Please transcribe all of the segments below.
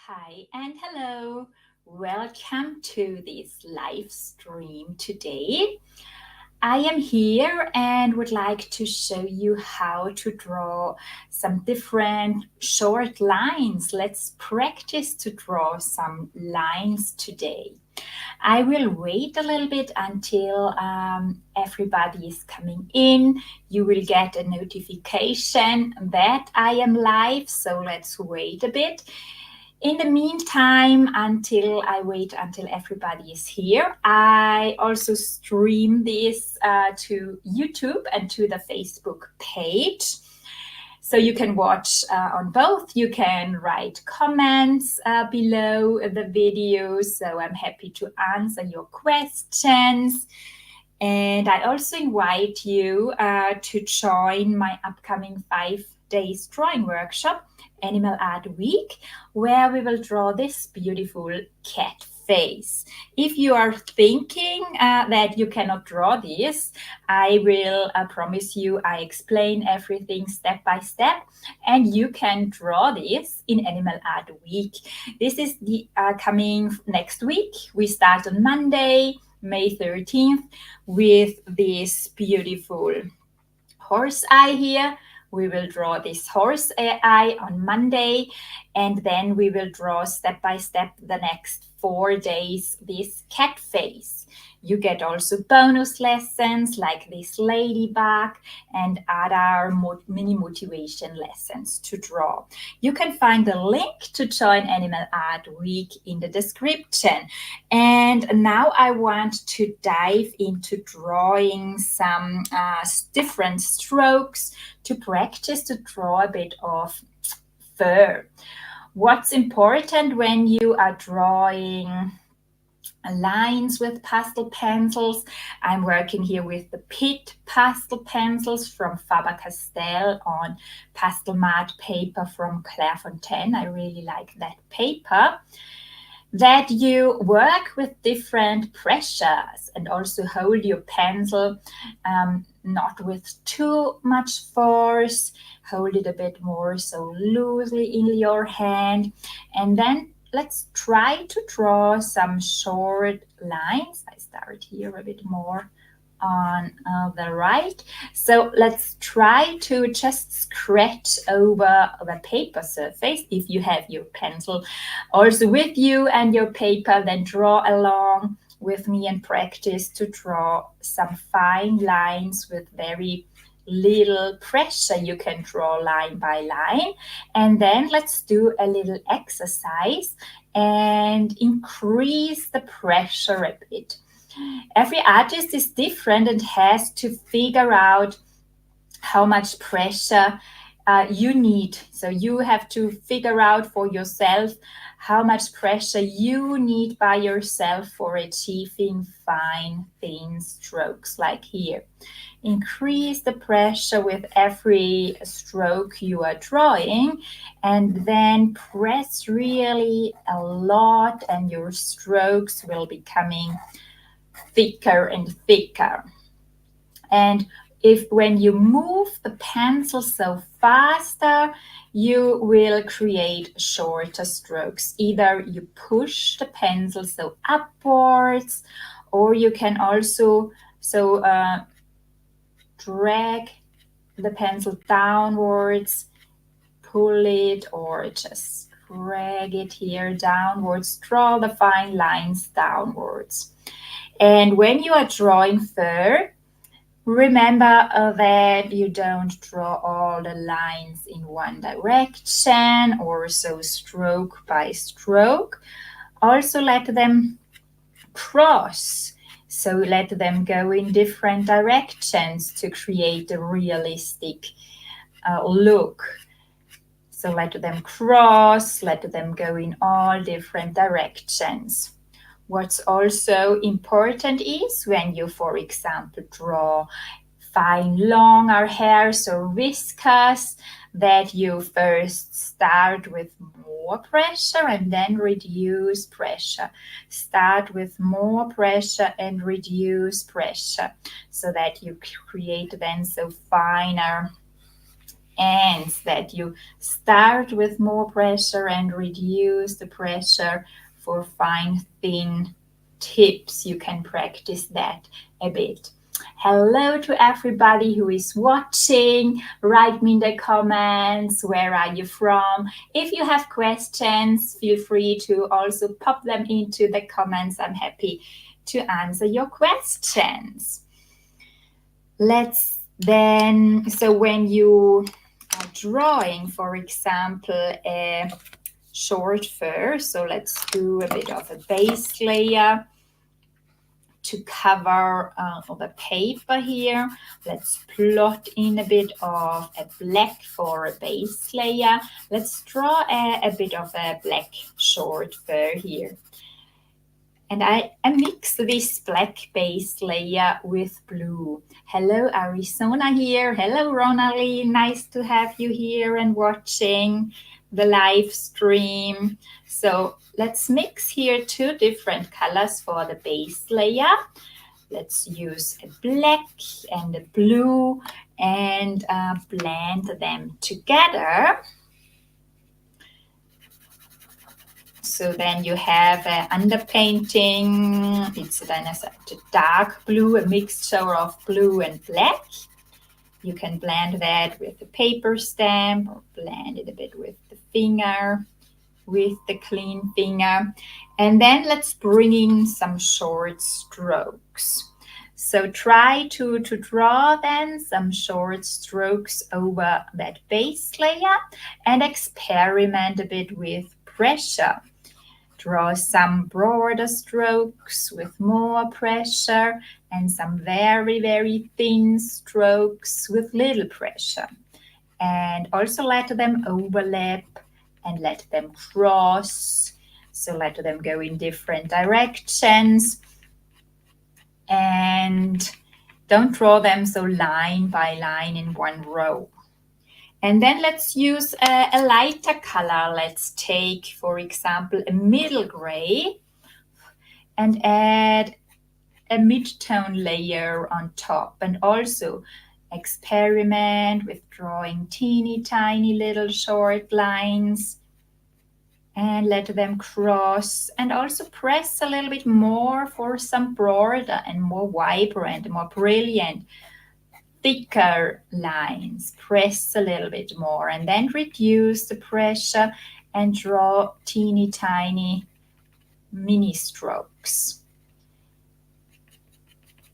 Hi and hello. Welcome to this live stream today. I am here and would like to show you how to draw some different short lines. Let's practice to draw some lines today. I will wait a little bit until everybody is coming in. You will get a notification that I am live, so let's wait a bit. In the meantime, until I wait until everybody is here, I also stream this to YouTube and to the Facebook page. So you can watch on both. You can write comments below the video. So I'm happy to answer your questions. And I also invite you to join my upcoming 5 days drawing workshop, Animal Art Week, where we will draw this beautiful cat face. If you are thinking that you cannot draw this, I will promise you I explain everything step by step, and you can draw this in Animal Art Week. This is the coming next week. We start on Monday, May 13th, with this beautiful horse eye here. We will draw this horse eye on Monday, and then we will draw step by step the next 4 days this cat face. You get also bonus lessons like this ladybug and other mini motivation lessons to draw. You can find the link to join Animal Art Week in the description. And now I want to dive into drawing some different strokes to practice to draw a bit of fur. What's important when you are drawing lines with pastel pencils? I'm working here with the Pitt pastel pencils from Faber-Castell on pastel matte paper from Clairefontaine. I really like that paper. That you work with different pressures and also hold your pencil not with too much force. Hold it a bit more so loosely in your hand, and then let's try to draw some short lines. I start here a bit more on the right. So let's try to just scratch over the paper surface. If you have your pencil also with you and your paper, then draw along with me and practice to draw some fine lines with very little pressure. You can draw line by line, and then let's do a little exercise and increase the pressure a bit. Every artist is different and has to figure out how much pressure you need. So you have to figure out for yourself how much pressure you need by yourself for achieving fine, thin strokes like here. Increase the pressure with every stroke you are drawing, and then press really a lot, and your strokes will be coming thicker and thicker. And if when you move the pencil so faster, you will create shorter strokes. Either you push the pencil so upwards, or you can also drag the pencil downwards, pull it, or just drag it here downwards. Draw the fine lines downwards. And when you are drawing fur, remember that you don't draw all the lines in one direction or so stroke by stroke. Also let them cross. So let them go in different directions to create a realistic look. So let them cross, let them go in all different directions. What's also important is when you, for example, draw fine longer hairs or whiskers, that you first start with more pressure and then reduce pressure. Start with more pressure and reduce pressure so that you create then so finer ends, that you start with more pressure and reduce the pressure for fine, thin tips. You can practice that a bit. Hello to everybody who is watching. Write me in the comments, where are you from? If you have questions, feel free to also pop them into the comments. I'm happy to answer your questions. Let's then, so when you are drawing, for example, a short fur, so let's do a bit of a base layer to cover the paper here. Let's plot in a bit of a black for a base layer. Let's draw a bit of a black short fur here. And I mix this black base layer with blue. Hello, Arizona here. Hello, Ronali. Nice to have you here and watching the live stream. So let's mix here two different colors for the base layer. Let's use a black and a blue and blend them together. So then you have an underpainting. It's then a dark blue, a mixture of blue and black. You can blend that with a paper stamp or blend it a bit with the finger, with the clean finger. And then let's bring in some short strokes. So try to draw then some short strokes over that base layer and experiment a bit with pressure. Draw some broader strokes with more pressure and some very, very thin strokes with little pressure. And also let them overlap and let them cross. So let them go in different directions. And don't draw them so line by line in one row. And then let's use a lighter color. Let's take, for example, a middle gray and add a mid-tone layer on top. And also experiment with drawing teeny tiny little short lines and let them cross, and also press a little bit more for some broader and more vibrant, more brilliant, thicker lines. Press a little bit more and then reduce the pressure and draw teeny tiny mini strokes.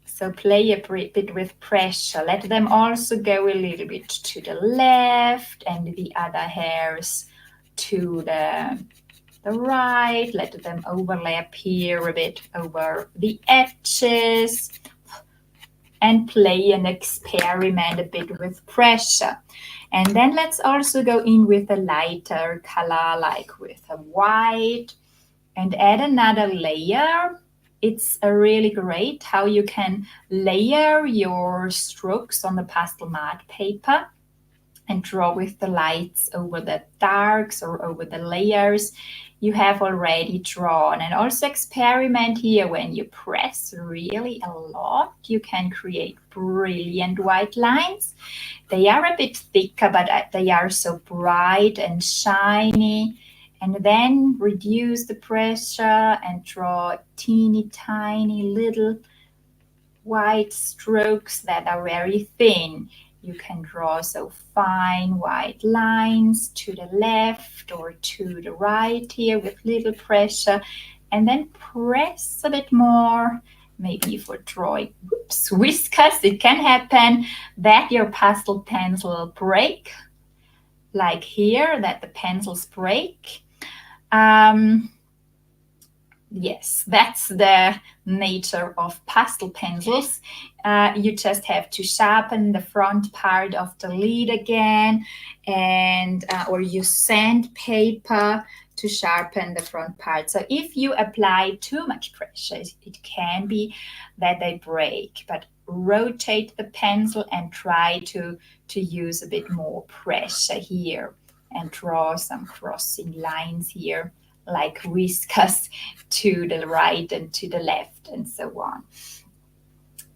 So play a bit with pressure. Let them also go a little bit to the left and the other hairs to the right. Let them overlap here a bit over the edges. And play and experiment a bit with pressure. And then let's also go in with a lighter color, like with a white, and add another layer. It's really great how you can layer your strokes on the pastel mat paper and draw with the lights over the darks or over the layers you have already drawn. And also experiment here. When you press really a lot, you can create brilliant white lines. They are a bit thicker, but they are so bright and shiny. And then reduce the pressure and draw teeny tiny little white strokes that are very thin. You can draw so fine white lines to the left or to the right here with little pressure, and then press a bit more, maybe for drawing whiskers. It can happen that your pastel pencil break, like here, that the pencils break. Yes, that's the nature of pastel pencils. You just have to sharpen the front part of the lid again, and or use sandpaper to sharpen the front part. So if you apply too much pressure, it can be that they break. But rotate the pencil and try to use a bit more pressure here and draw some crossing lines here, like whiskers to the right and to the left and so on.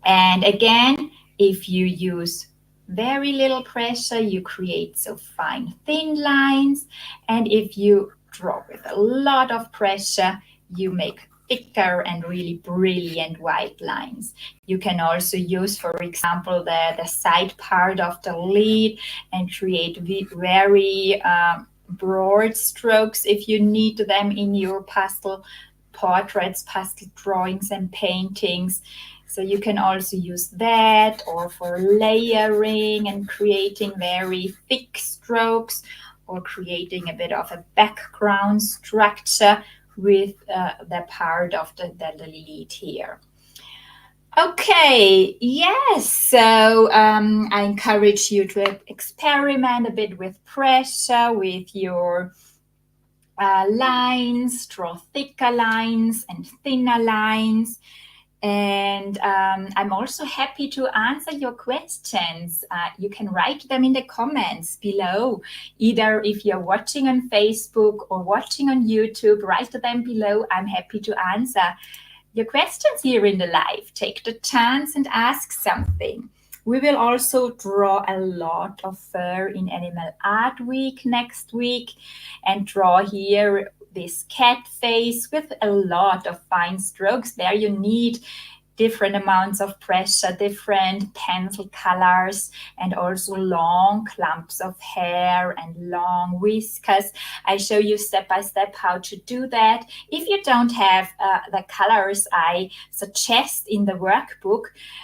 And again, if you use very little pressure, you create so fine thin lines. And if you draw with a lot of pressure, you make thicker and really brilliant white lines. You can also use, for example, the side part of the lid and create very broad strokes if you need them in your pastel portraits, pastel drawings, and paintings. So you can also use that, or for layering and creating very thick strokes, or creating a bit of a background structure with the part of the lead here. Okay, yes. So I encourage you to experiment a bit with pressure, with your lines, draw thicker lines and thinner lines. And I'm also happy to answer your questions. You can write them in the comments below. Either if you're watching on Facebook or watching on YouTube, write them below. I'm happy to answer your questions here in the live. Take the chance and ask something. We will also draw a lot of fur in Animal Art Week next week and draw here this cat face with a lot of fine strokes. There you need different amounts of pressure, different pencil colors, and also long clumps of hair and long whiskers. I show you step by step how to do that. If you don't have the colors I suggest in the workbook,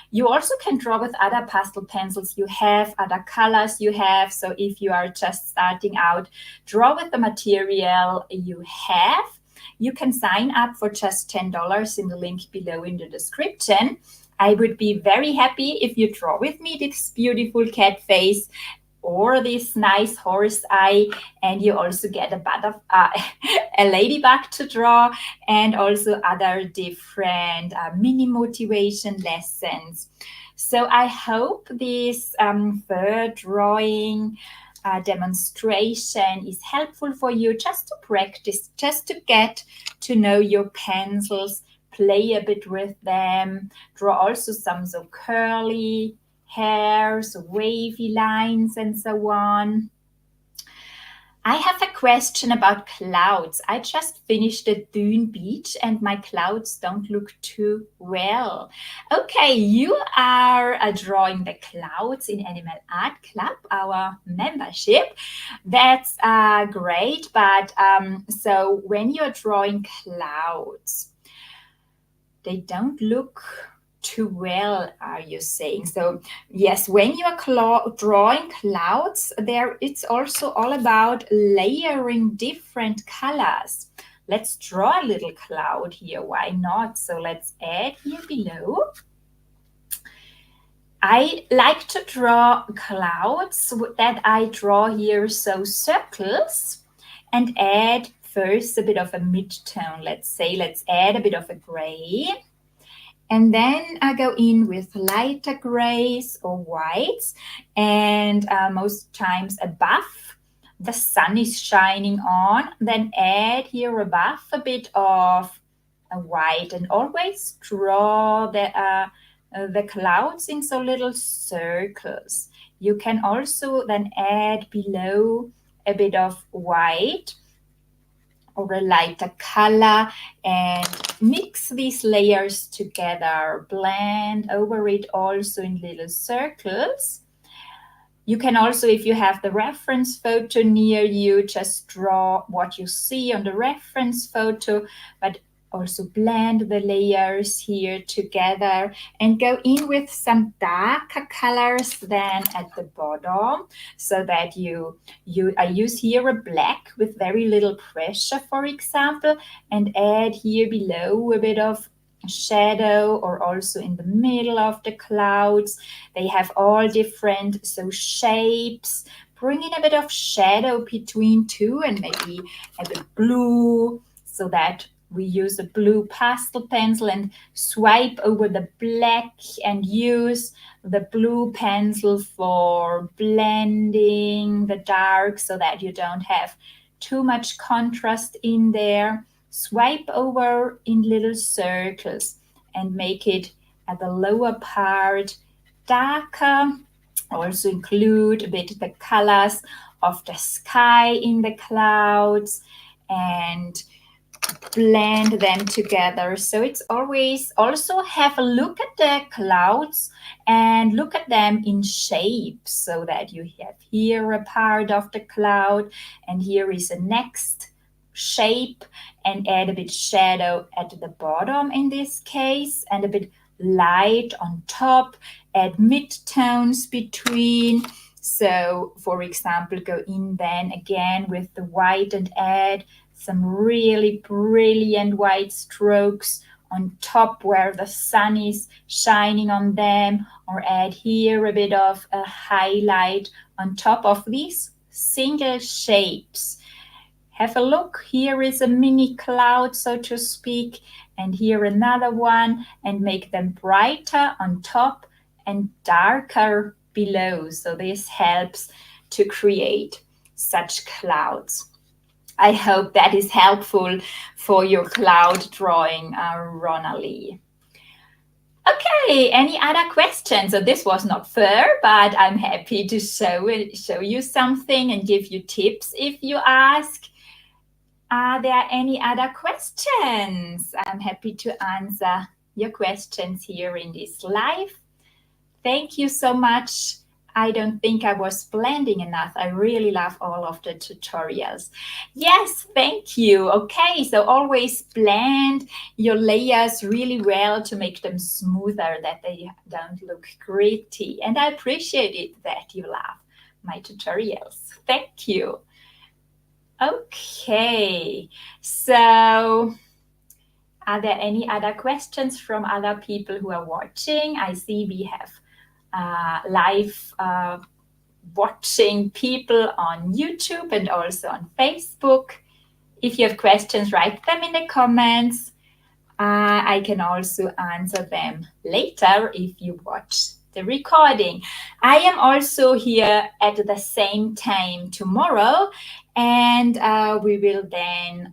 you also can draw with other pastel pencils you have, other colors you have. So if you are just starting out, draw with the material you have. You can sign up for just $10 in the link below in the description. I would be very happy if you draw with me this beautiful cat face or this nice horse eye, and you also get a ladybug to draw, and also other different mini motivation lessons. So I hope this fur drawing demonstration is helpful for you, just to practice, just to get to know your pencils, play a bit with them, draw also some so curly hairs, wavy lines, and so on. I have a question about clouds. I just finished the dune beach and my clouds don't look too well. Okay, you are drawing the clouds in Animal Art Club, our membership. That's great, but so when you're drawing clouds, they don't look too well, are you saying? So yes, when you are drawing clouds, there it's also all about layering different colors. Let's draw a little cloud here, why not? So let's add here below. I like to draw clouds that I draw here, so circles, and add first a bit of a mid-tone. Let's add a bit of a gray. And then I go in with lighter grays or whites, and most times above the sun is shining on, then add here above a bit of a white, and always draw the clouds in so little circles. You can also then add below a bit of white or a lighter color and mix these layers together. Blend over it also in little circles. You can also, if you have the reference photo near you, just draw what you see on the reference photo, but also blend the layers here together and go in with some darker colors than at the bottom, so that I use here a black with very little pressure, for example, and add here below a bit of shadow, or also in the middle of the clouds. They have all different shapes. Bring in a bit of shadow between two, and maybe a bit blue, so that we use a blue pastel pencil and swipe over the black and use the blue pencil for blending the dark, so that you don't have too much contrast in there. Swipe over in little circles and make it at the lower part darker Also include a bit the colors of the sky in the clouds and blend them together. So it's always also have a look at the clouds and look at them in shape so that you have here a part of the cloud and here is a next shape, and add a bit shadow at the bottom in this case and a bit light on top, add midtones between. So for example, go in then again with the white and add some really brilliant white strokes on top where the sun is shining on them, or add here a bit of a highlight on top of these single shapes. Have a look, here is a mini cloud, so to speak, and here another one, and make them brighter on top and darker below. So this helps to create such clouds. I hope that is helpful for your cloud drawing, Ronalie. Okay, any other questions? So this was not fair, but I'm happy to show you something and give you tips if you ask. Are there any other questions? I'm happy to answer your questions here in this live. Thank you so much. I don't think I was blending enough. I really love all of the tutorials. Yes, thank you. Okay, so always blend your layers really well to make them smoother, that they don't look gritty. And I appreciate it that you love my tutorials. Thank you. Okay, so are there any other questions from other people who are watching? I see we have live watching people on YouTube and also on Facebook. If you have questions, write them in the comments. I can also answer them later if you watch the recording. I am also here at the same time tomorrow, and we will then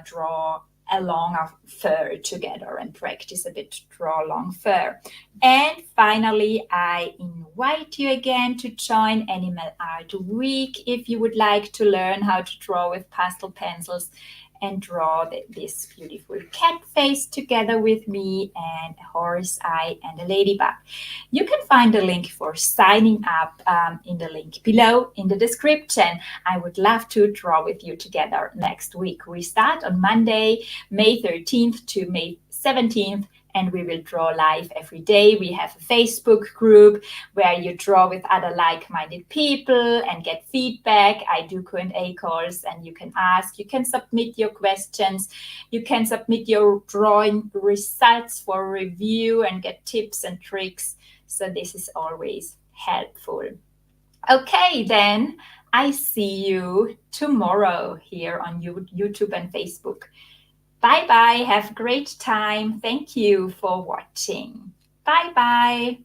draw a longer fur together and practice a bit draw long fur. And finally, I invite you again to join Animal Art Week if you would like to learn how to draw with pastel pencils and draw this beautiful cat face together with me, and a horse eye and a ladybug. You can find the link for signing up in the link below in the description. I would love to draw with you together next week. We start on Monday, May 13th to May 17th, and we will draw live every day. We have a Facebook group where you draw with other like-minded people and get feedback. I do Q&A calls, and you can ask, you can submit your questions, you can submit your drawing results for review and get tips and tricks. So this is always helpful. Okay, then I see you tomorrow here on YouTube and Facebook. Bye-bye. Have a great time. Thank you for watching. Bye-bye.